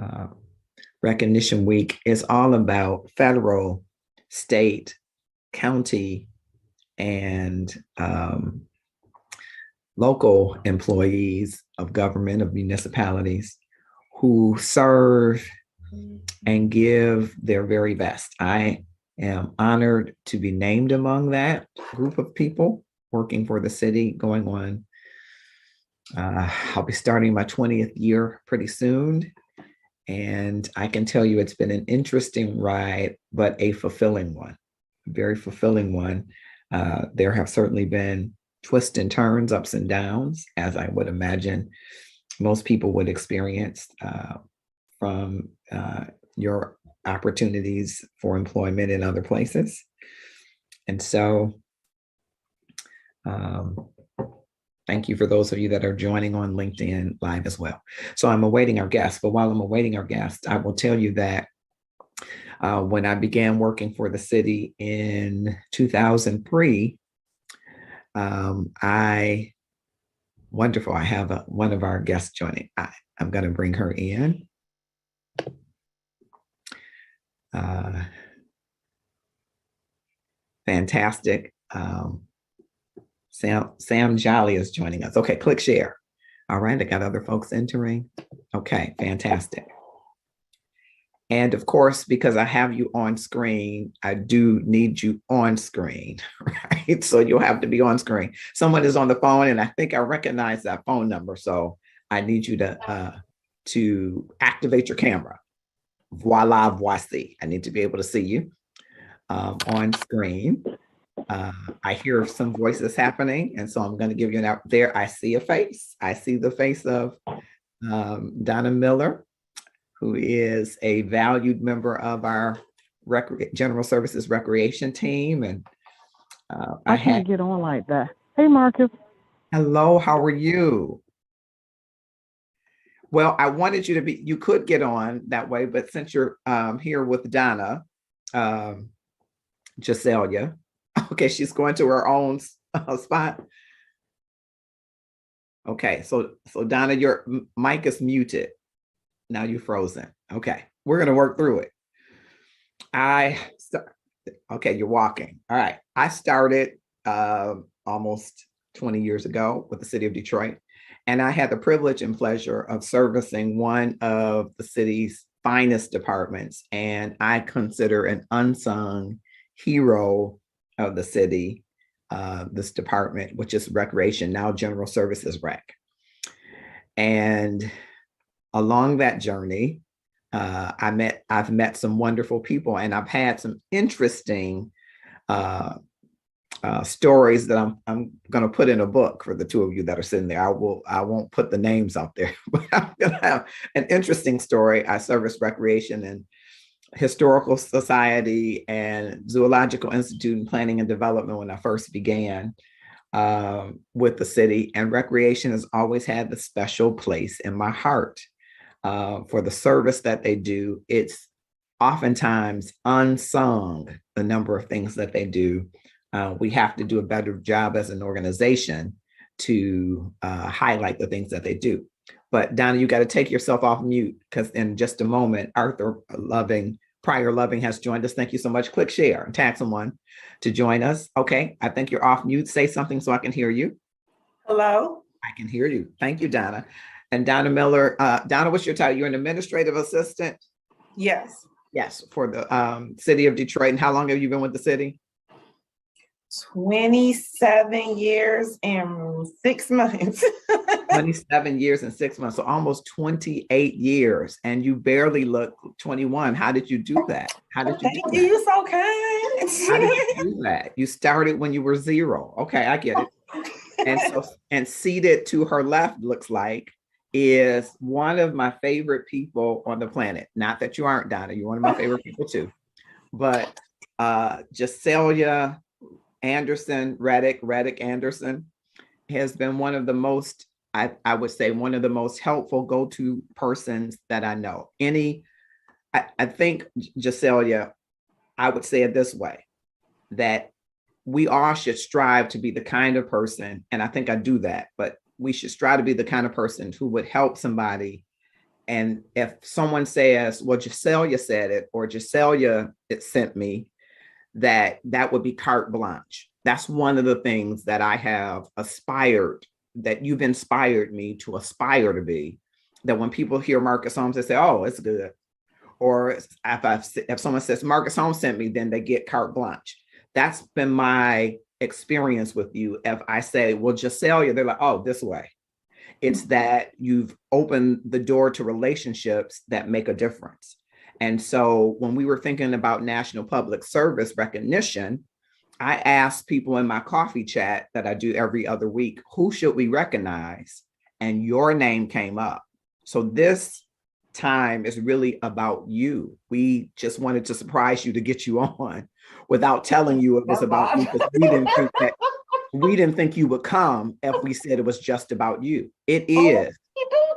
uh, Recognition Week is all about federal, state, county, and local employees of government, of municipalities who serve and give their very best. I am honored to be named among that group of people working for the city, going on. I'll be starting my 20th year pretty soon. And I can tell you it's been an interesting ride, but a fulfilling one, a very fulfilling one. There have certainly been twists and turns, ups and downs, as I would imagine most people would experience from your opportunities for employment in other places. And so, thank you for those of you that are joining on LinkedIn Live as well. So I'm awaiting our guest, but while I'm awaiting our guest, I will tell you that when I began working for the city in 2003, wonderful, I have one of our guests joining. I'm going to bring her in. Fantastic. Sam Jolly is joining us. Okay, click share. All right, I got other folks entering. Okay, fantastic. And of course, because I have you on screen, I do need you on screen, right? So you'll have to be on screen. Someone is on the phone, and I think I recognize that phone number. So I need you to activate your camera. Voila, voici. I need to be able to see you on screen. I hear some voices happening, and so I'm going to give you an out there. I see a face. I see the face of Donna Miller, who is a valued member of our General Services Recreation team. And I can't get on like that. Hey, Marcus. Hello, how are you? Well, I wanted you to be, you could get on that way, but since you're here with Donna, Giselia, okay, she's going to her own spot. Okay, so Donna, your mic is muted. Now you're frozen. Okay, we're going to work through it. Okay, you're walking. All right. I started almost 20 years ago with the city of Detroit, and I had the privilege and pleasure of servicing one of the city's finest departments, and I consider an unsung hero of the city, this department, which is recreation, now General Services Rec. And along that journey, I've met some wonderful people, and I've had some interesting stories that I'm going to put in a book for the two of you that are sitting there. I won't put the names out there, but I'm going to have an interesting story. I service recreation and historical society and zoological institute and planning and development when I first began with the city, and recreation has always had the special place in my heart for the service that they do. It's oftentimes unsung, the number of things that they do. We have to do a better job as an organization to highlight the things that they do. But Donna, you got to take yourself off mute, because in just a moment, Prior Loving has joined us. Thank you so much. Click share and tag someone to join us. Okay, I think you're off mute. Say something so I can hear you. Hello. I can hear you. Thank you, Donna. And Donna Miller. Donna, what's your title? You're an administrative assistant? Yes. Yes, for the city of Detroit. And how long have you been with the city? 27 years and 6 months. 27 years and 6 months, so almost 28 years, and you barely look 21. How did you do that? How did you do that? You're so kind. How did you do that? You started when you were 0. Okay, I get it. And seated to her left, looks like, is one of my favorite people on the planet. Not that you aren't, Donna, you're one of my favorite people too. But Giselia Reddick Anderson has been one of the most, I would say, one of the most helpful go-to persons that I know. I think, Giselia, I would say it this way, that we all should strive to be the kind of person, and I think I do that, but we should strive to be the kind of person who would help somebody And if someone says, well, Giselia said it, or Giselia it sent me, that would be carte blanche. That's one of the things that I have aspired, that you've inspired me to aspire to be, that when people hear Marcus Holmes, they say, oh, it's good. Or if someone says Marcus Holmes sent me, then they get carte blanche. That's been my experience with you. If I say, well, Giselia, they're like, oh, this way. It's that you've opened the door to relationships that make a difference. And so when we were thinking about National Public Service recognition, I asked people in my coffee chat that I do every other week, who should we recognize? And your name came up. So this time is really about you. We just wanted to surprise you to get you on without telling you it was about you, because we didn't think you would come if we said it was just about you. It is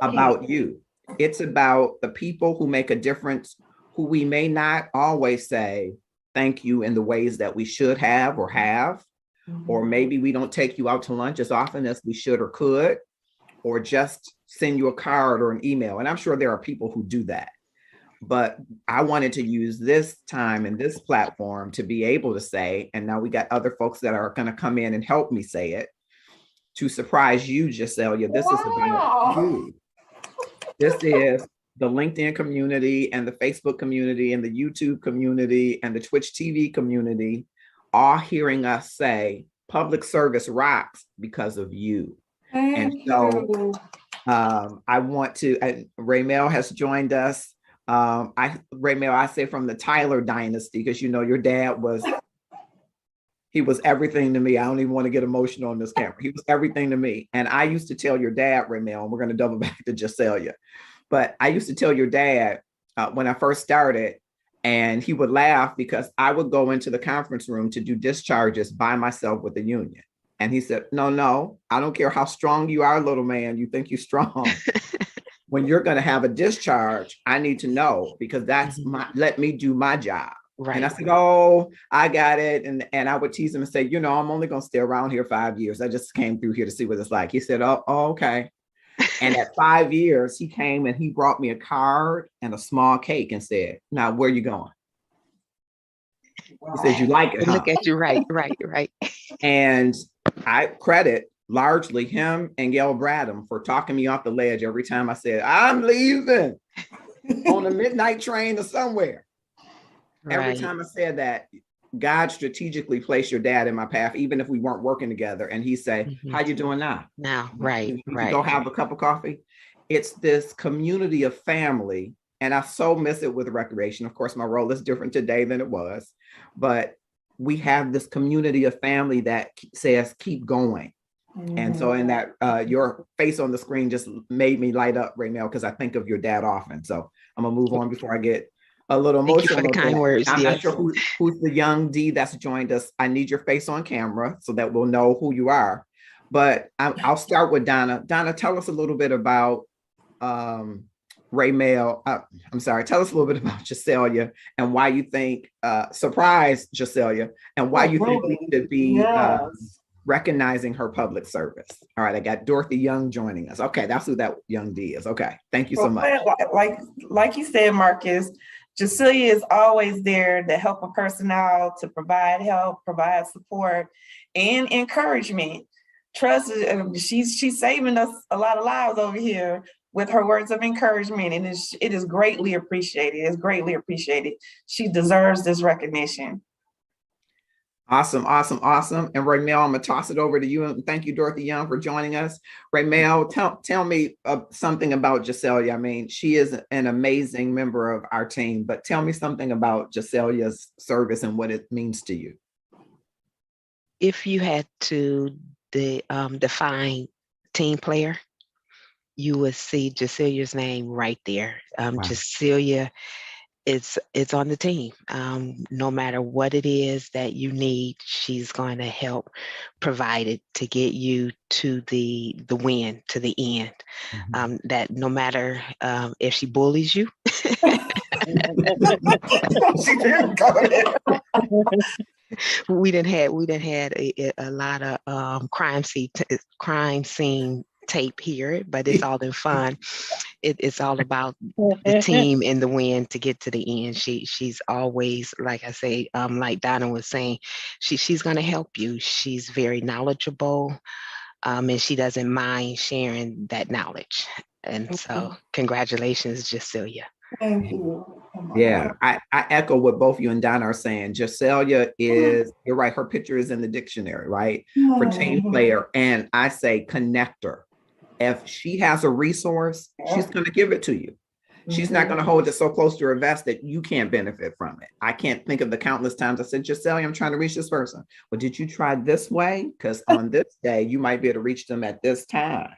about you. It's about the people who make a difference, who we may not always say thank you in the ways that we should have or have, or maybe we don't take you out to lunch as often as we should or could, or just send you a card or an email. And I'm sure there are people who do that. But I wanted to use this time and this platform to be able to say, and now we got other folks that are going to come in and help me say it, to surprise you, Giselia. This is about you. This is the LinkedIn community and the Facebook community and the YouTube community and the Twitch TV community, all hearing us say public service rocks because of you. And so I want to, Raymel has joined us. Raymel, I say from the Tyler dynasty, because your dad he was everything to me. I don't even want to get emotional on this camera. He was everything to me. And I used to tell your dad, Raymel, and we're going to double back to Giselia, but I used to tell your dad when I first started, and he would laugh because I would go into the conference room to do discharges by myself with the union. And he said, no, I don't care how strong you are, little man, you think you're strong. When you're going to have a discharge, I need to know, because that's let me do my job. Right. And I said, oh, I got it. And I would tease him and say, I'm only going to stay around here 5 years. I just came through here to see what it's like. He said, oh, okay. And at 5 years, he came and he brought me a card and a small cake and said, now, where are you going? He said, you like it, huh? Look at you, right. And I credit largely him and Gail Bradham for talking me off the ledge every time I said, I'm leaving on a midnight train to somewhere. Right. Every time I said that, God strategically placed your dad in my path, even if we weren't working together. And he say, how you doing now? Right. Go have a cup of coffee. It's this community of family. And I so miss it with recreation. Of course, my role is different today than it was, but we have this community of family that says, keep going. And so in that, your face on the screen just made me light up, Raymel, because I think of your dad often. So I'm gonna move on before I get a little emotional. Thank you for the kind words. I'm not sure who's the young D that's joined us. I need your face on camera so that we'll know who you are. But I'll start with Donna. Donna, tell us a little bit about Raymel. Tell us a little bit about Giselia and why you think, surprise Giselia, and why you think we need to be recognizing her public service. All right, I got Dorothy Young joining us. Okay, that's who that young D is. Okay, thank you so much. Like you said, Marcus, Giselia is always there to help a person out, to provide help, provide support, and encouragement. Trust, she's saving us a lot of lives over here with her words of encouragement, and it is greatly appreciated. It's greatly appreciated. She deserves this recognition. Awesome. And Raymel, I'm gonna toss it over to you. And thank you, Dorothy Young, for joining us. Raymel, tell me something about Giselia. I mean, she is an amazing member of our team, but tell me something about Giselia's service and what it means to you. If you had to define team player, you would see Giselia's name right there. Wow. Giselia, it's on the team. No matter what it is that you need, she's going to help provide it to get you to the win, to the end. That no matter if she bullies you. She didn't go there. We done had a lot of crime scene tape here, but it's all in fun. It's all about the team and the win to get to the end. She's always, like I say, like Donna was saying, she's going to help you. She's very knowledgeable, and she doesn't mind sharing that knowledge. And so congratulations, Jasilia. Thank you. Yeah, I echo what both you and Donna are saying. Jasilia is, you're right, her picture is in the dictionary, right? For team player. And I say connector. If she has a resource, she's going to give it to you. She's not going to hold it so close to her vest that you can't benefit from it. I can't think of the countless times I said, Jasilia, I'm trying to reach this person. Well, did you try this way? Because on this day, you might be able to reach them at this time.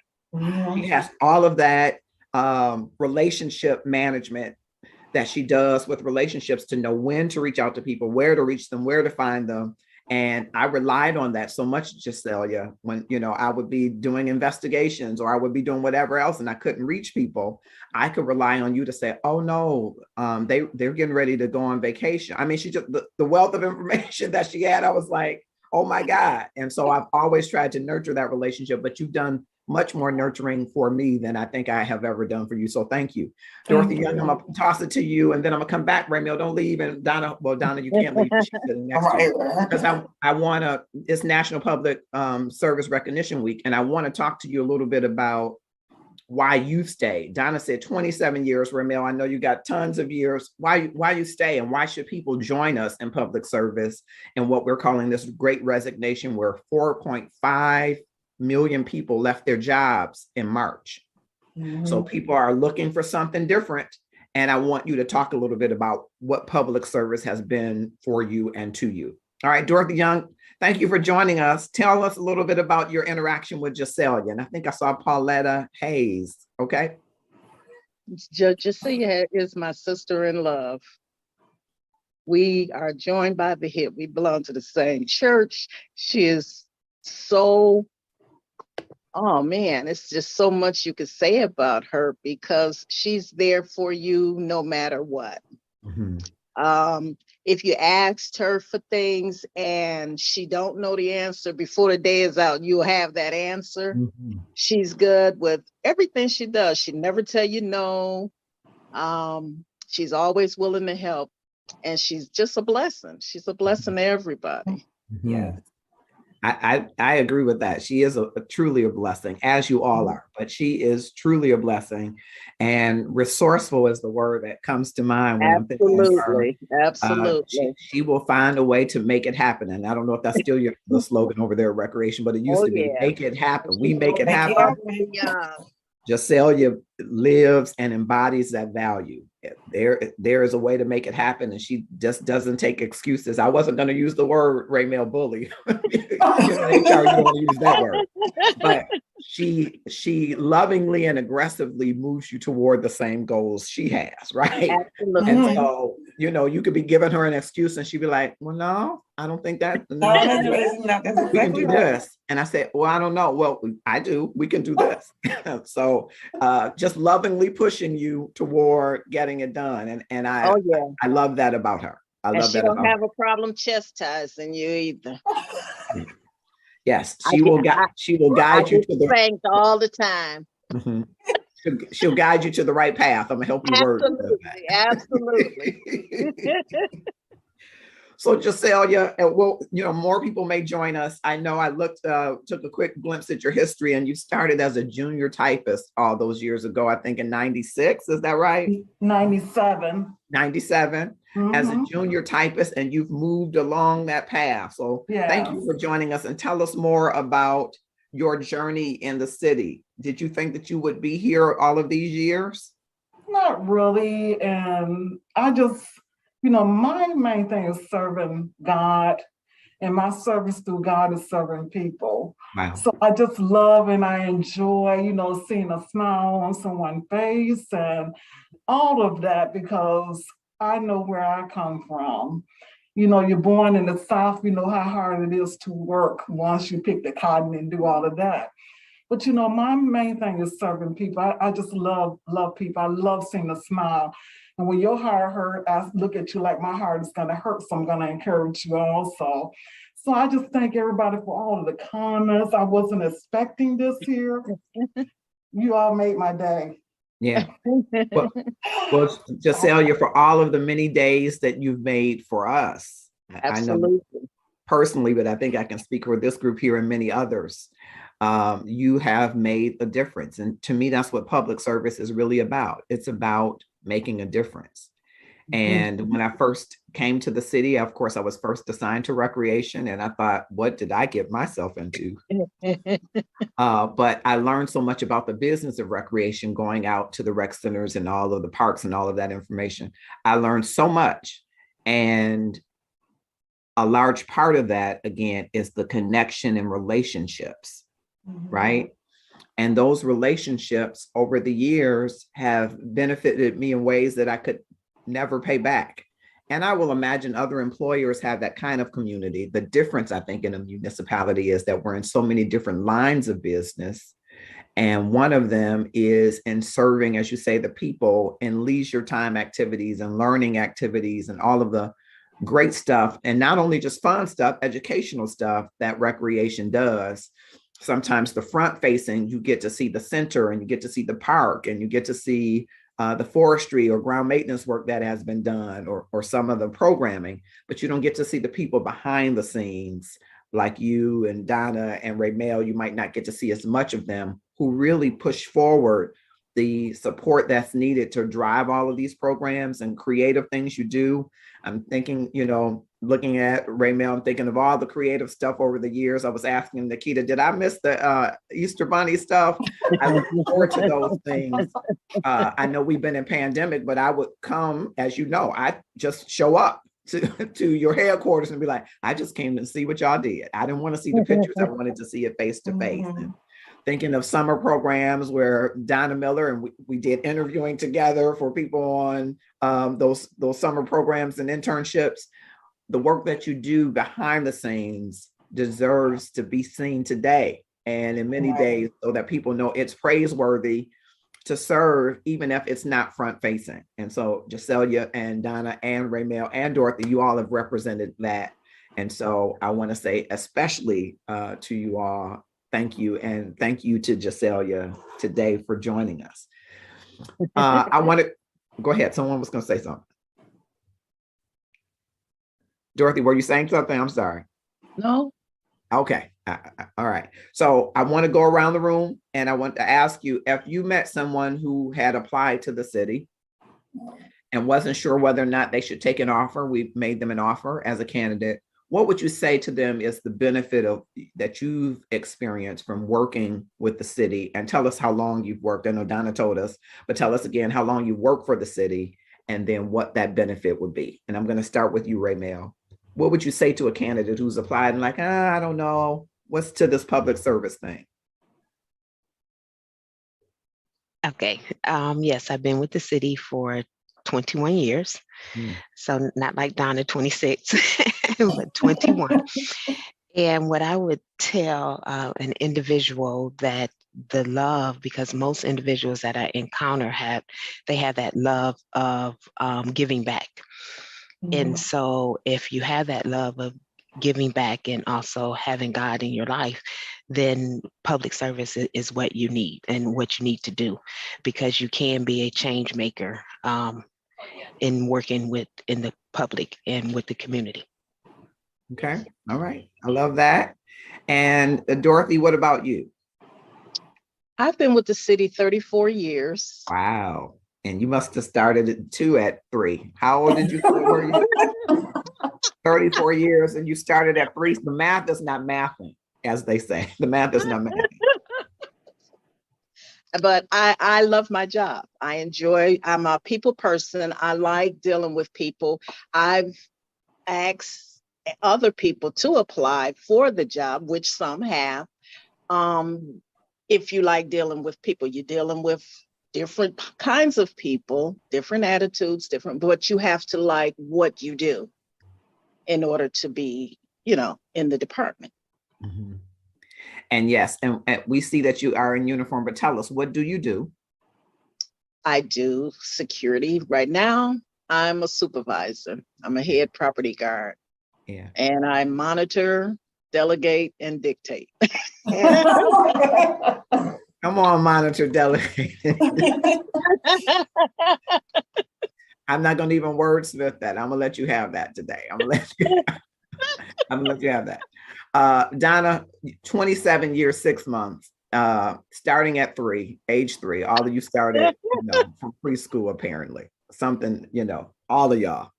She has all of that relationship management that she does with relationships to know when to reach out to people, where to reach them, where to find them. And I relied on that so much, Jasilia, when, you know, I would be doing investigations or I would be doing whatever else and I couldn't reach people. I could rely on you to say, oh no, they're getting ready to go on vacation. I mean, she just, the wealth of information that she had, I was like, oh my God. And so I've always tried to nurture that relationship, but you've done much more nurturing for me than I think I have ever done for you. So thank you. Dorothy Young, I'm gonna toss it to you and then I'm gonna come back. Ramil, don't leave. And Donna, well, Donna, you can't leave. She's sitting next to you. Because I wanna, it's National Public Service Recognition Week. And I wanna talk to you a little bit about why you stay. Donna said 27 years, Ramil. I know you got tons of years. Why you stay and why should people join us in public service and what we're calling this great resignation, where 4.5 million people left their jobs in March. So people are looking for something different. And I want you to talk a little bit about what public service has been for you and to you. All right, Dorothy Young, thank you for joining us. Tell us a little bit about your interaction with Jasilia. And I think I saw Pauletta Hayes, okay? Jasilia is my sister in love. We are joined by the hip. We belong to the same church. She is so, oh man, it's just so much you could say about her because she's there for you no matter what. If you asked her for things and she don't know the answer before the day is out, you'll have that answer. She's good with everything she does. She never tell you no. She's always willing to help. And she's just a blessing. She's a blessing to everybody. Yeah. I agree with that. She is truly a blessing, as you all are, but she is truly a blessing, and resourceful is the word that comes to mind when I'm thinking of her. Absolutely. She will find a way to make it happen. And I don't know if that's still the slogan over there at Recreation, but it used to be make it happen. We make it happen. Jasilia lives and embodies that value. There is a way to make it happen, and she just doesn't take excuses. I wasn't going to use the word Ramil bully. You don't want to use that word, but she lovingly and aggressively moves you toward the same goals she has, right? Absolutely. And so, you know, you could be giving her an excuse, and she'd be like, "Well, no, I don't think that. No, we can do this." And I said, "Well, I don't know. Well, I do. We can do this." So, just lovingly pushing you toward getting it done, and I love that about her. I love that. She don't have a problem chastising you either. Yes, she will guide you to the thanked all the time. She'll guide you to the right path. I'm gonna help you word. Absolutely. So Jasilia, well, you know, more people may join us. I know I took a quick glimpse at your history, and you started as a junior typist all those years ago, I think in 96, is that right? 97. 97, as a junior typist, and you've moved along that path. So thank you for joining us, and tell us more about your journey in the city. Did you think that you would be here all of these years? Not really, and I just, you know, my main thing is serving God, and my service through God is serving people. Wow. So I just love and I enjoy, you know, seeing a smile on someone's face and all of that, because I know where I come from. You know, you're born in the South, you know how hard it is to work once you pick the cotton and do all of that. But, you know, my main thing is serving people. I just love people. I love seeing a smile. And when your heart hurt, I look at you like my heart is going to hurt, so I'm going to encourage you also. So I just thank everybody for all of the comments. I wasn't expecting this here. You all made my day. Yeah. Well, Giselle, for all of the many days that you've made for us. Absolutely. I know personally, but I think I can speak for this group here and many others. You have made a difference. And to me, that's what public service is really about. It's about making a difference. And when I first came to the city, of course, I was first assigned to recreation, and I thought, what did I get myself into? But I learned so much about the business of recreation, going out to the rec centers and all of the parks and all of that information. I learned so much. And a large part of that, again, is the connection and relationships, right? And those relationships over the years have benefited me in ways that I could never pay back. And I will imagine other employers have that kind of community. The difference, I think, in a municipality is that we're in so many different lines of business. And one of them is in serving, as you say, the people in leisure time activities and learning activities and all of the great stuff. And not only just fun stuff, educational stuff that recreation does. Sometimes the front facing, you get to see the center and you get to see the park and you get to see the forestry or ground maintenance work that has been done or some of the programming, but you don't get to see the people behind the scenes like you and Donna and Raymel. You might not get to see as much of them who really push forward the support that's needed to drive all of these programs and creative things you do. I'm thinking, looking at Raymel, I'm thinking of all the creative stuff over the years. I was asking Nikita, did I miss the Easter Bunny stuff? I look forward to those things. I know we've been in pandemic, but I would come, as you know, I just show up to your headquarters and be like, I just came to see what y'all did. I didn't want to see the pictures. I wanted to see it face to face. Thinking of summer programs where Donna Miller and we did interviewing together for people on those summer programs and internships. The work that you do behind the scenes deserves to be seen today and in many days so that people know it's praiseworthy to serve, even if it's not front facing. And so Giselle and Donna and Raymel and Dorothy, you all have represented that. And so I want to say, especially to you all, thank you. And thank you to Giselle today for joining us. I want to go ahead. Someone was going to say something. Dorothy, were you saying something? I'm sorry. No. Okay. All right. So I want to go around the room and I want to ask you, if you met someone who had applied to the city and wasn't sure whether or not they should take an offer, we made them an offer as a candidate, what would you say to them is the benefit of that you've experienced from working with the city? And tell us how long you've worked. I know Donna told us, but tell us again how long you work for the city and then what that benefit would be. And I'm going to start with you, Raymel. What would you say to a candidate who's applied and like, I don't know, what's to this public service thing? Okay. Yes, I've been with the city for 21 years. So not like Donna, 26, but 21. And what I would tell an individual that the love, because most individuals that I encounter they have that love of giving back. And so if you have that love of giving back and also having God in your life, then public service is what you need and what you need to do, because you can be a change maker in working in the public and with the community. Okay. All right. I love that. And Dorothy, what about you? I've been with the city 34 years. Wow. And you must have started at 3. How old did you were you? 34 years and you started at 3. The math is not mathing, as they say. The math is not mathing. But I love my job. I'm a people person. I like dealing with people. I've asked other people to apply for the job, which some have. If you like dealing with people, you're dealing with different kinds of people, different attitudes, but you have to like what you do in order to be, in the department. Mm-hmm. And yes, and we see that you are in uniform, but tell us, what do you do? I do security. Right now, I'm a supervisor. I'm a head property guard. Yeah. And I monitor, delegate, and dictate. Come on, monitor, delegate. I'm not going to even wordsmith that. I'm going to let you have that today. I'm going to let you have that. Donna, 27 years, 6 months, starting at age 3. All of you started, from preschool, apparently. Something, all of y'all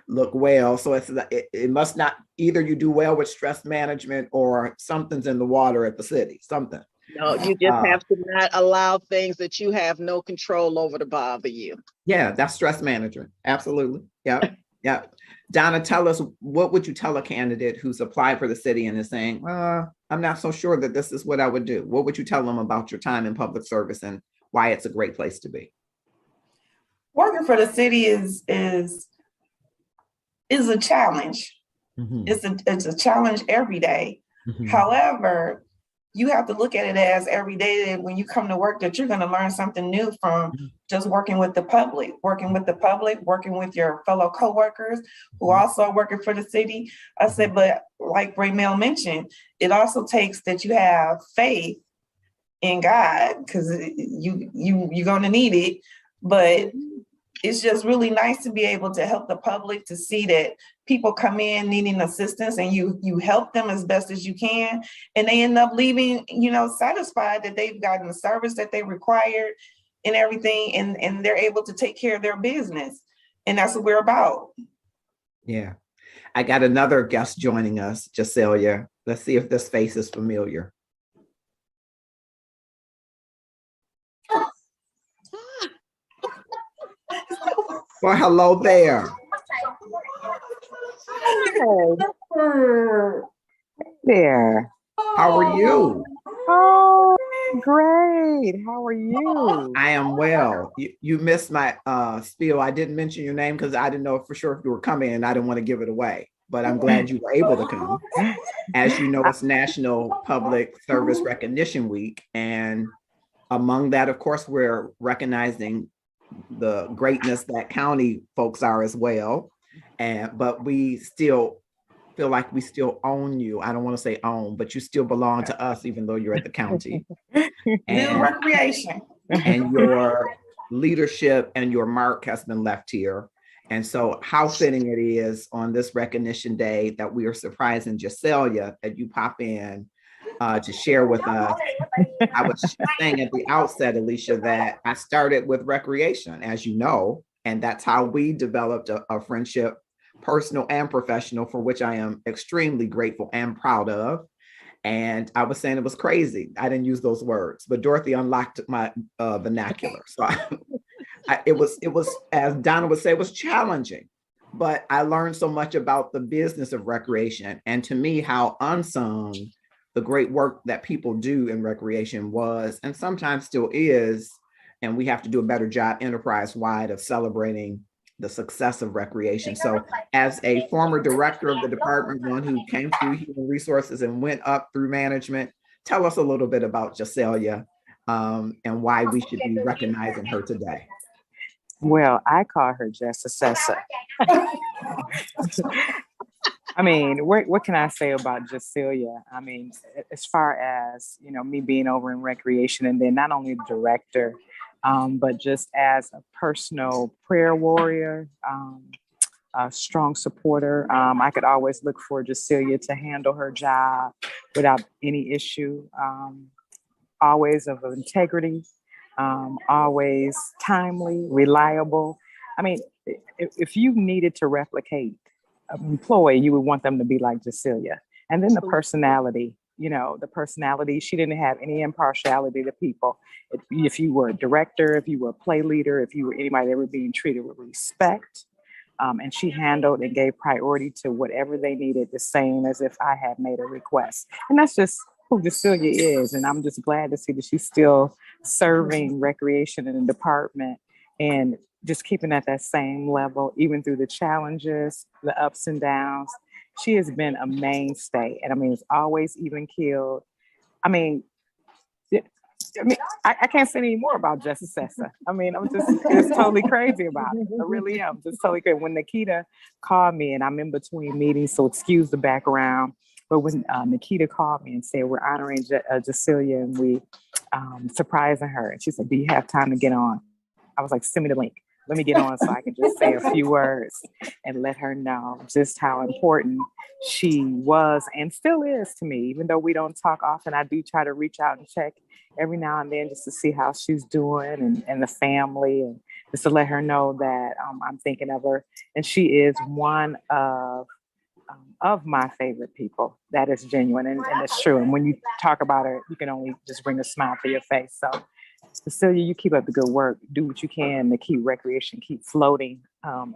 look well. So it must not, either you do well with stress management or something's in the water at the city, something. No, you just have to not allow things that you have no control over to bother you. Yeah, that's stress management. Absolutely. Yeah. Yeah. Donna, tell us, what would you tell a candidate who's applied for the city and is saying, I'm not so sure that this is what I would do? What would you tell them about your time in public service and why it's a great place to be? Working for the city is a challenge. Mm-hmm. It's a challenge every day. Mm-hmm. However, you have to look at it as every day that when you come to work that you're going to learn something new from just working with the public, working with your fellow coworkers who also are working for the city. I said, but like Raymel mentioned, it also takes that you have faith in God, because you're going to need it. But it's just really nice to be able to help the public, to see that people come in needing assistance and you help them as best as you can. And they end up leaving, satisfied that they've gotten the service that they required and everything. And they're able to take care of their business. And that's what we're about. Yeah. I got another guest joining us, Jacelia. Let's see if this face is familiar. Well, hello there. Hey there. How are you? Oh, great. How are you? I am well. You missed my spiel. I didn't mention your name because I didn't know for sure if you were coming, and I didn't want to give it away. But I'm glad you were able to come. As you know, it's National Public Service Recognition Week. And among that, of course, we're recognizing the greatness that county folks are as well. But we still feel like we still own you. I don't want to say own, but you still belong to us, even though you're at the county. And recreation. And your leadership and your mark has been left here. And so how fitting it is on this recognition day that we are surprising Jacelia that you pop in to share with us. I was saying at the outset, Alicia, that I started with recreation, as you know, and that's how we developed a friendship, personal and professional, for which I am extremely grateful and proud of. And I was saying it was crazy. I didn't use those words, but Dorothy unlocked my vernacular. So it was, as Donna would say, it was challenging, but I learned so much about the business of recreation. And to me, how unsung the great work that people do in recreation was, and sometimes still is, and we have to do a better job enterprise-wide of celebrating the success of recreation. So as a former director of the department, one who came through human resources and went up through management, tell us a little bit about Jacelia and why we should be recognizing her today. Well, I call her just Assessor. I mean, what can I say about Jacelia? I mean, as far as, me being over in recreation, and then not only the director, but just as a personal prayer warrior, a strong supporter. I could always look for Jacelia to handle her job without any issue, always of integrity, always timely, reliable. I mean, if you needed to replicate an employee, you would want them to be like Jacelia. And then the personality, she didn't have any impartiality to people. If you were a director, if you were a play leader, if you were anybody, they were being treated with respect. And she handled and gave priority to whatever they needed, the same as if I had made a request. And that's just who Jacelia is. And I'm just glad to see that she's still serving recreation in the department and just keeping at that same level, even through the challenges, the ups and downs. She has been a mainstay. And I mean, it's always even keeled. I mean, I mean, I can't say any more about Justice Sessa. I mean, it's totally crazy about it. I really am just totally crazy. When Nikita called me, and I'm in between meetings, so excuse the background. But when Nikita called me and said, we're honoring Jacilia and we surprising her. And she said, do you have time to get on? I was like, send me the link. Let me get on so I can just say a few words and let her know just how important she was and still is to me. Even though we don't talk often, I do try to reach out and check every now and then just to see how she's doing and the family, and just to let her know that I'm thinking of her. And she is one of my favorite people. That is genuine and it's true. And when you talk about her, you can only just bring a smile to your face. So Cecilia, you keep up the good work. Do what you can to keep recreation, keep floating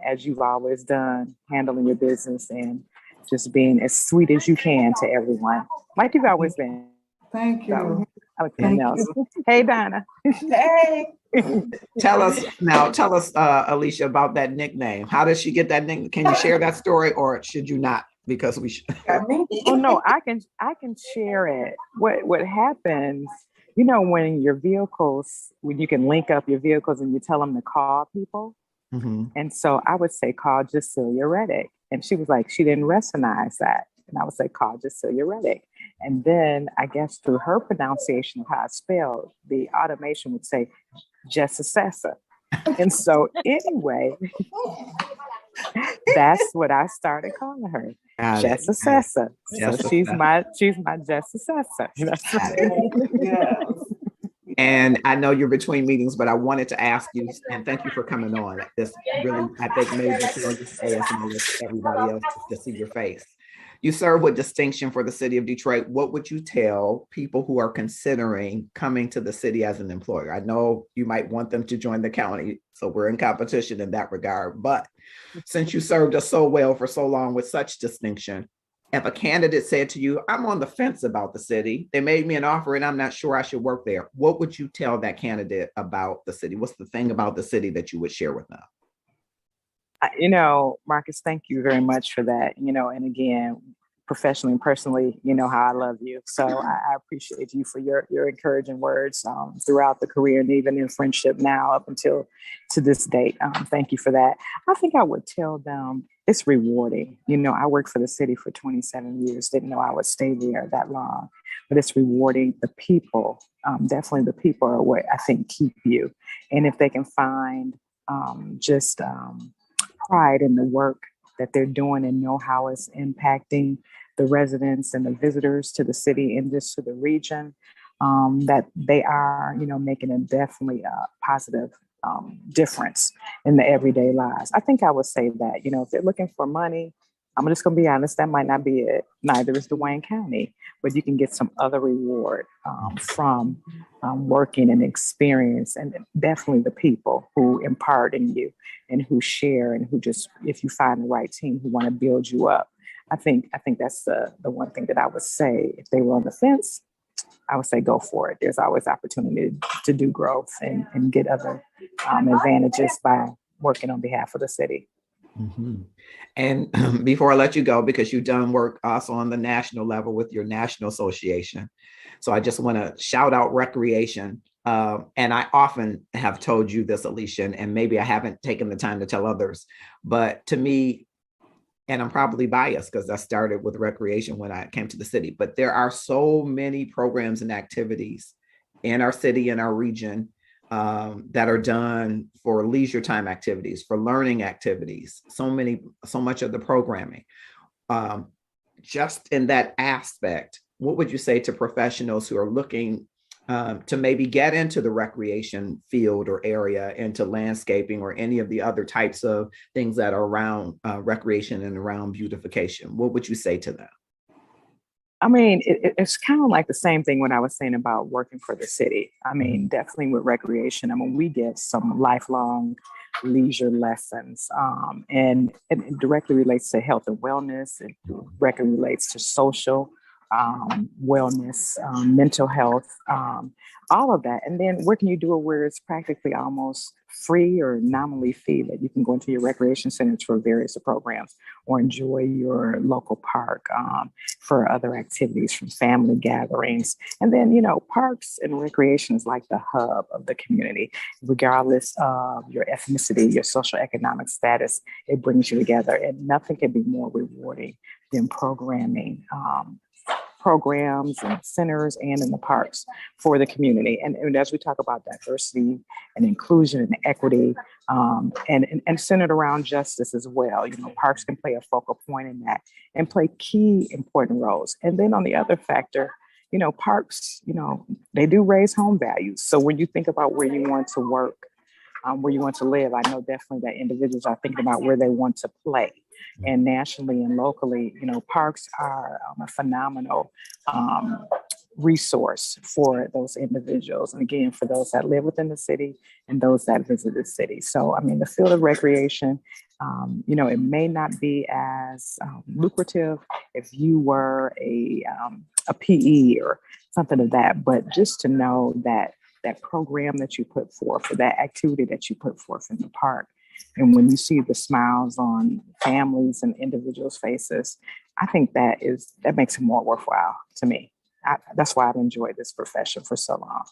as you've always done, handling your business and just being as sweet as you can to everyone, like you've always been. Thank you. So, else. Hey, Donna. Hey. Tell us, Alicia, about that nickname. How did she get that nickname? Can you share that story, or should you not? Because we should. Oh no, I can share it. What happens? You know, when you can link up your vehicles and you tell them to call people. Mm-hmm. And so I would say, call Jacilia Reddick. And she was like, she didn't recognize that. And I would say, call Jacilia Reddick. And then I guess through her pronunciation of how it's spelled, the automation would say, Jessicessa. And so anyway, that's what I started calling her. Jessicessa. So she's my Jessicessa. Yeah. And I know you're between meetings, but I wanted to ask you, and thank you for coming on. This really, I think, made me feel just as everybody else to see your face. You serve with distinction for the city of Detroit. What would you tell people who are considering coming to the city as an employer? I know you might want them to join the county, so we're in competition in that regard. But since you served us so well for so long with such distinction, if a candidate said to you, I'm on the fence about the city, they made me an offer and I'm not sure I should work there, what would you tell that candidate about the city? What's the thing about the city that you would share with them? You know, Marcus, thank you very much for that. You know, and again, professionally and personally, you know how I love you. So I appreciate you for your encouraging words throughout the career and even in friendship now up until to this date. Thank you for that. I think I would tell them it's rewarding. You know, I worked for the city for 27 years, didn't know I would stay there that long, but it's rewarding. The people, definitely the people are what I think keep you. And if they can find pride in the work that they're doing and know how it's impacting the residents and the visitors to the city and just to the region, that they are, you know, making a definitely positive difference in the everyday lives. I think I would say that, you know, if they're looking for money, I'm just going to be honest, that might not be it. Neither is Wayne County, but you can get some other reward from working and experience, and definitely the people who impart in you and who share and who just, if you find the right team who want to build you up. I think that's the one thing that I would say. If they were on the fence, I would say go for it. There's always opportunity to do growth and get other advantages by working on behalf of the city. Mm-hmm. And before I let you go, because you've done work also on the national level with your national association, so I just want to shout out recreation. And I often have told you this, Alicia, and maybe I haven't taken the time to tell others, but to me, and I'm probably biased because I started with recreation when I came to the city, but there are so many programs and activities in our city, in our region, that are done for leisure time activities, for learning activities, so much of the programming. Just in that aspect, what would you say to professionals who are looking to maybe get into the recreation field or area, into landscaping or any of the other types of things that are around recreation and around beautification? What would you say to them? I mean, it's kind of like the same thing when I was saying about working for the city. I mean, definitely with recreation. I mean, we get some lifelong leisure lessons, and it directly relates to health and wellness. It directly relates to social wellness, mental health, all of that. And then where can you do it where it's practically almost free or nominally fee that you can go into your recreation centers for various programs or enjoy your local park for other activities from family gatherings. And then, you know, parks and recreation is like the hub of the community, regardless of your ethnicity, your social economic status, it brings you together. And nothing can be more rewarding than programming programs and centers and in the parks for the community. And as we talk about diversity and inclusion and equity, and centered around justice as well, you know, parks can play a focal point in that and play key important roles. And then on the other factor, you know, parks, you know, they do raise home values. So when you think about where you want to work, where you want to live, I know definitely that individuals are thinking about where they want to play. And nationally and locally, you know, parks are a phenomenal resource for those individuals. And again, for those that live within the city and those that visit the city. So, I mean, the field of recreation, you know, it may not be as lucrative if you were a PE or something of that, but just to know that that program that you put forth or that activity that you put forth in the park, and when you see the smiles on families and individuals' faces, I think that makes it more worthwhile to me. That's why I've enjoyed this profession for so long.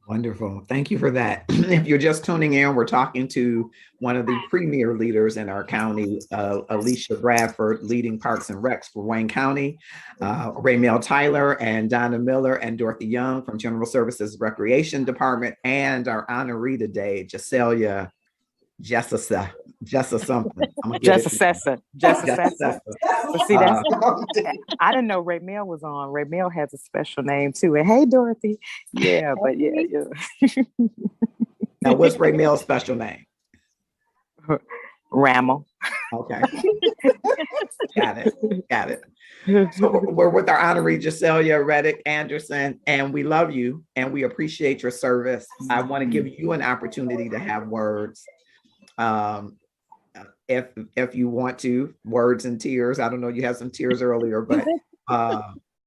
Wonderful. Thank you for that. If you're just tuning in, we're talking to one of the premier leaders in our county, Alicia Bradford, leading Parks and Recs for Wayne County, Raymel Tyler and Donna Miller and Dorothy Young from General Services Recreation Department, and our honoree today, Jacelia Jessa something. Jessa. But see, that's I didn't know Raymel was on. Raymel has a special name too. And hey, Dorothy. Yeah, but yeah. Now, what's Raymel's special name? Rammel. Okay. Got it. So we're with our honoree, Jacelia Reddick Anderson, and we love you and we appreciate your service. I want to give you an opportunity to have words. If you want to, words and tears. I don't know, you had some tears earlier, but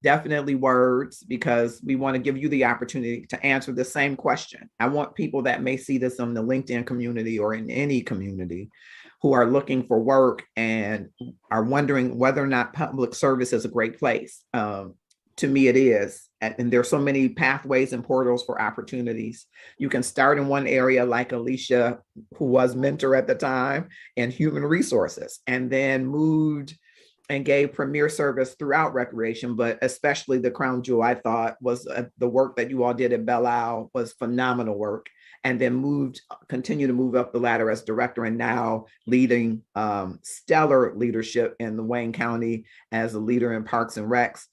definitely words, because we want to give you the opportunity to answer the same question. I want people that may see this on the LinkedIn community or in any community who are looking for work and are wondering whether or not public service is a great place. To me, it is. And there's so many pathways and portals for opportunities. You can start in one area like Alicia, who was mentor at the time in human resources, and then moved and gave premier service throughout recreation, but especially the crown jewel, I thought, was the work that you all did at Belle Isle was phenomenal work. And then continue to move up the ladder as director, and now leading stellar leadership in the Wayne County as a leader in Parks and Recs.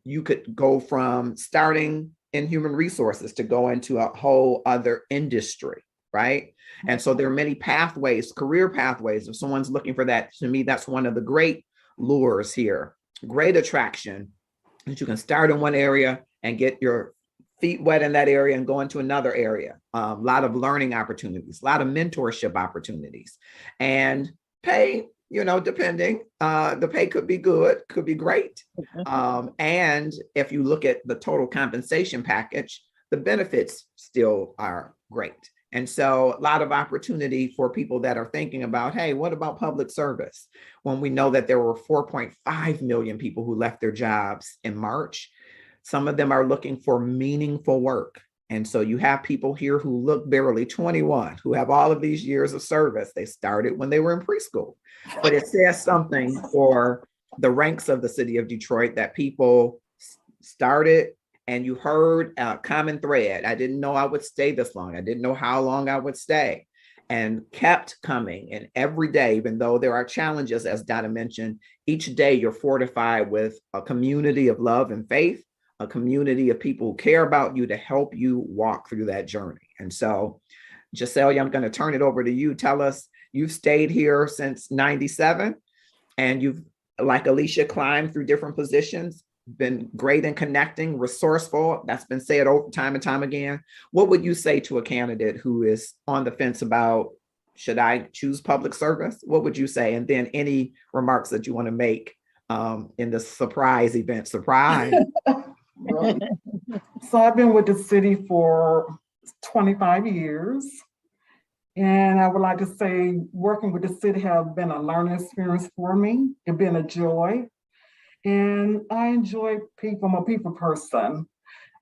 You could go from starting in human resources to go into a whole other industry, right? And so there are many pathways, career pathways. If someone's looking for that, to me, that's one of the great lures here, great attraction, that you can start in one area and get your feet wet in that area and go into another area. A lot of learning opportunities, a lot of mentorship opportunities, and pay, you know, depending, the pay could be good, could be great. And if you look at the total compensation package, the benefits still are great. And so a lot of opportunity for people that are thinking about, hey, what about public service? When we know that there were 4.5 million people who left their jobs in March, some of them are looking for meaningful work. And so you have people here who look barely 21, who have all of these years of service. They started when they were in preschool, but it says something for the ranks of the city of Detroit that people started, and you heard a common thread. I didn't know I would stay this long. I didn't know how long I would stay, and kept coming. And every day, even though there are challenges, as Donna mentioned, each day you're fortified with a community of love and faith, a community of people who care about you to help you walk through that journey. And so, Jacelia, I'm going to turn it over to you. Tell us, you've stayed here since 97, and you've, like Alicia, climbed through different positions, been great in connecting, resourceful. That's been said over time and time again. What would you say to a candidate who is on the fence about, should I choose public service? What would you say? And then any remarks that you want to make in the surprise event. Surprise. Really. So I've been with the city for 25 years. And I would like to say working with the city has been a learning experience for me. It's been a joy. And I enjoy people. I'm a people person.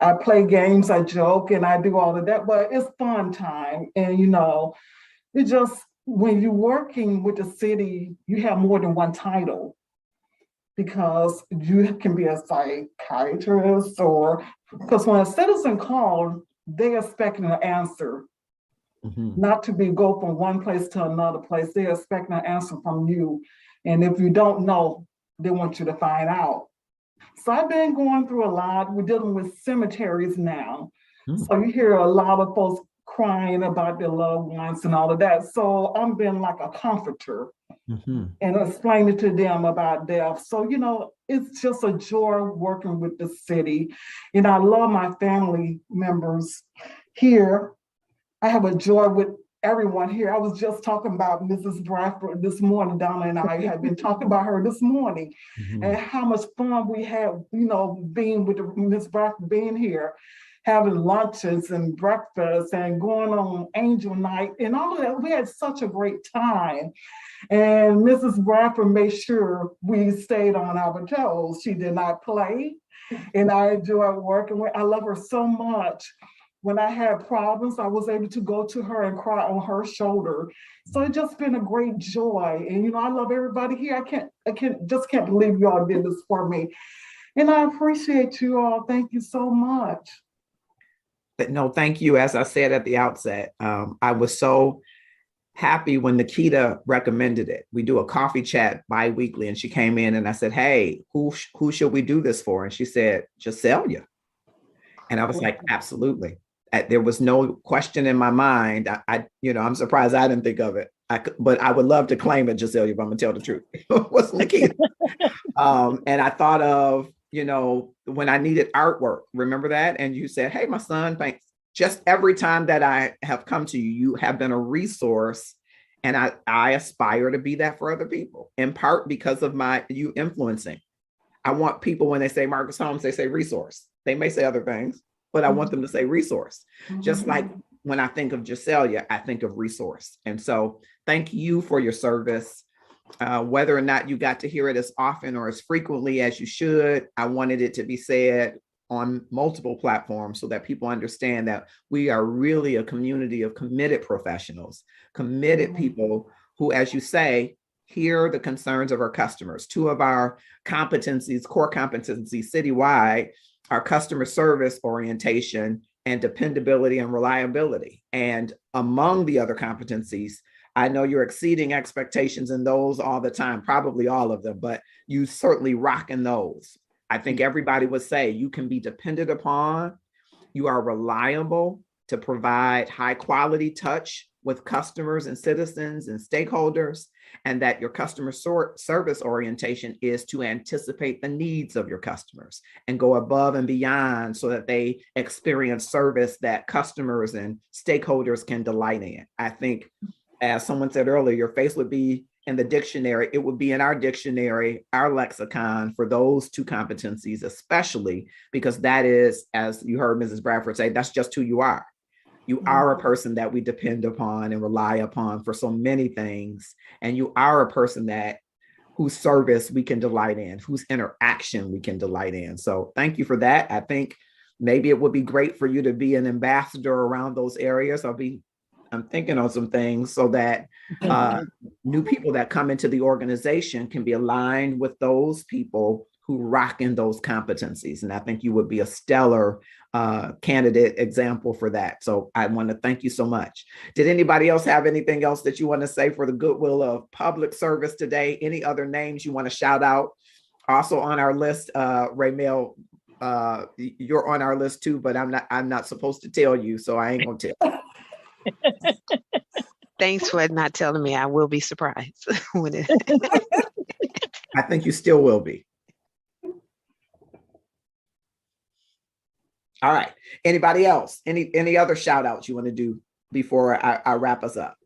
I play games, I joke, and I do all of that, but it's fun time. And it just, when you're working with the city, you have more than one title because you can be a psychiatrist or, because when a citizen calls, they're expecting an answer, not to go from one place to another place. They're expecting an answer from you. And if you don't know, they want you to find out. So I've been going through a lot. We're dealing with cemeteries now. So you hear a lot of folks crying about their loved ones and all of that. So I'm being like a comforter and explaining to them about death. So, it's just a joy working with the city. And I love my family members here. I have a joy with everyone here. I was just talking about Mrs. Bradford this morning. Donna and I had been talking about her this morning and how much fun we had, being with Miss Bradford being here, having lunches and breakfast and going on angel night and all of that. We had such a great time. And Mrs. Bradford made sure we stayed on our toes. She did not play. And I enjoyed working with her. I love her so much. When I had problems, I was able to go to her and cry on her shoulder. So it's just been a great joy. And I love everybody here. I can't believe you all did this for me. And I appreciate you all. Thank you so much. But no, thank you. As I said at the outset, I was so happy when Nikita recommended it. We do a coffee chat bi-weekly, and she came in and I said, hey, who should we do this for? And she said, Jacelia. And I was like, absolutely. There was no question in my mind. I'm surprised I didn't think of it. But I would love to claim it, Jacelia, if I'm gonna tell the truth. It was Nikita. And I thought of, when I needed artwork, remember that? And you said, hey, my son, thanks. Just every time that I have come to you, you have been a resource. And I aspire to be that for other people, in part because of you influencing. I want people, when they say Marcus Holmes, they say resource. They may say other things, but I want them to say resource. Just like when I think of Jacelia, I think of resource. And so thank you for your service. Whether or not you got to hear it as often or as frequently as you should, I wanted it to be said on multiple platforms so that people understand that we are really a community of committed professionals, committed people who, as you say, hear the concerns of our customers. Two of our competencies, core competencies citywide, are customer service orientation and dependability and reliability. And among the other competencies, I know you're exceeding expectations in those all the time, probably all of them, but you certainly rock in those. I think everybody would say you can be depended upon, you are reliable to provide high quality touch with customers and citizens and stakeholders, and that your customer service orientation is to anticipate the needs of your customers and go above and beyond so that they experience service that customers and stakeholders can delight in. I think, as someone said earlier, your face would be in the dictionary. It would be in our dictionary, our lexicon for those two competencies, especially because that is, as you heard Mrs. Bradford say, that's just who you are. You are a person that we depend upon and rely upon for so many things. And you are a person whose service we can delight in, whose interaction we can delight in. So thank you for that. I think maybe it would be great for you to be an ambassador around those areas. I'm thinking on some things so that new people that come into the organization can be aligned with those people who rock in those competencies. And I think you would be a stellar candidate example for that. So I want to thank you so much. Did anybody else have anything else that you want to say for the goodwill of public service today? Any other names you want to shout out? Also on our list, Raymel, you're on our list too, but I'm not supposed to tell you, so I ain't gonna tell. Thanks for not telling me. I will be surprised when it. I think you still will be. All right. Anybody else? Any other shout outs you want to do before I wrap us up?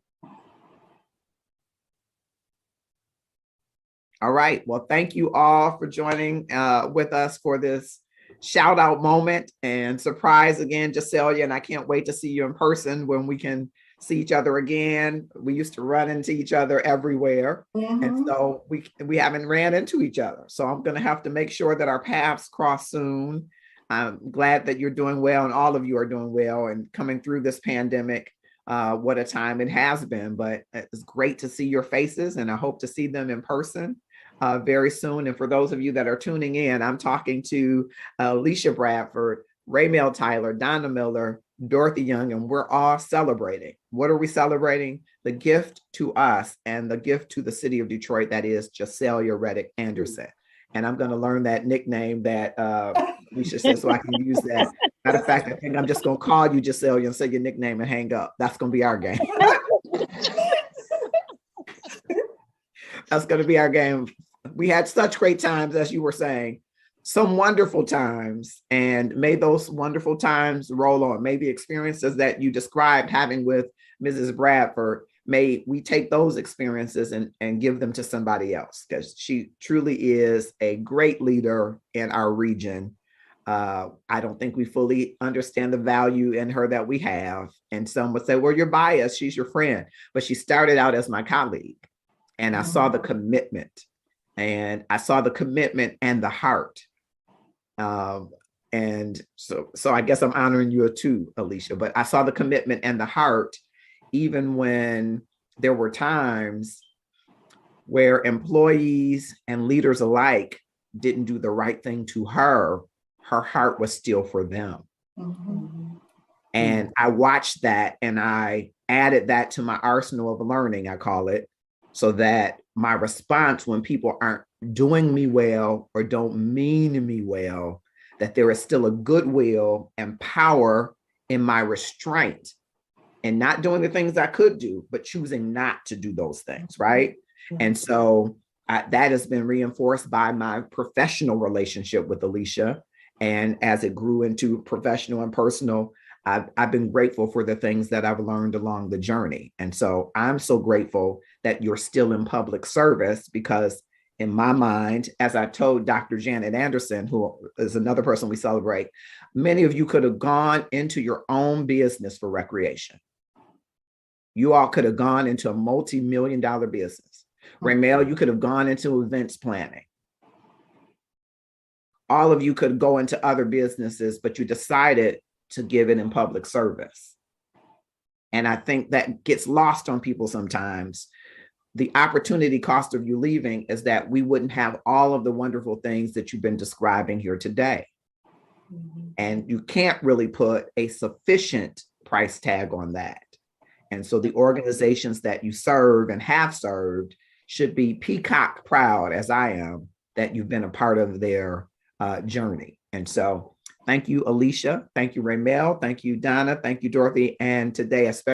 All right. Well, thank you all for joining with us for this shout out moment and surprise again, Jacelia. And I can't wait to see you in person when we can see each other again. We used to run into each other everywhere. And so we haven't ran into each other. So I'm going to have to make sure that our paths cross soon. I'm glad that you're doing well and all of you are doing well and coming through this pandemic. What a time it has been, but it's great to see your faces and I hope to see them in person very soon. And for those of you that are tuning in, I'm talking to Alicia Bradford, Raymel Tyler, Donna Miller, Dorothy Young, and we're all celebrating. What are we celebrating? The gift to us and the gift to the city of Detroit, that is Jacelia Reddick Anderson. And I'm going to learn that nickname that Alicia said so I can use that. Matter of fact, I think I'm just going to call you Jacelia and say your nickname and hang up. That's going to be our game. That's going to be our game. We had such great times, as you were saying, some wonderful times, and may those wonderful times roll on. May the experiences that you described having with Mrs. Bradford, may we take those experiences and give them to somebody else, because she truly is a great leader in our region. I don't think we fully understand the value in her that we have. And some would say, well, you're biased, she's your friend. But she started out as my colleague. And I saw the commitment. And I saw the commitment and the heart. And so I guess I'm honoring you too, Alicia, but I saw the commitment and the heart, even when there were times where employees and leaders alike didn't do the right thing to her. Her heart was still for them. And I watched that and I added that to my arsenal of learning, I call it, so that my response when people aren't doing me well or don't mean me well, that there is still a goodwill and power in my restraint and not doing the things I could do, but choosing not to do those things, right? And so that has been reinforced by my professional relationship with Alicia. And as it grew into professional and personal, I've been grateful for the things that I've learned along the journey. And so I'm so grateful that you're still in public service, because in my mind, as I told Dr. Janet Anderson, who is another person we celebrate, many of you could have gone into your own business for recreation. You all could have gone into a multi-million-dollar business. Raymel, you could have gone into events planning. All of you could go into other businesses, but you decided to give it in public service. And I think that gets lost on people sometimes. The opportunity cost of you leaving is that we wouldn't have all of the wonderful things that you've been describing here today. And you can't really put a sufficient price tag on that. And so the organizations that you serve and have served should be peacock proud, as I am, that you've been a part of their journey. And so thank you, Alicia. Thank you, Raymel. Thank you, Donna. Thank you, Dorothy. And today, especially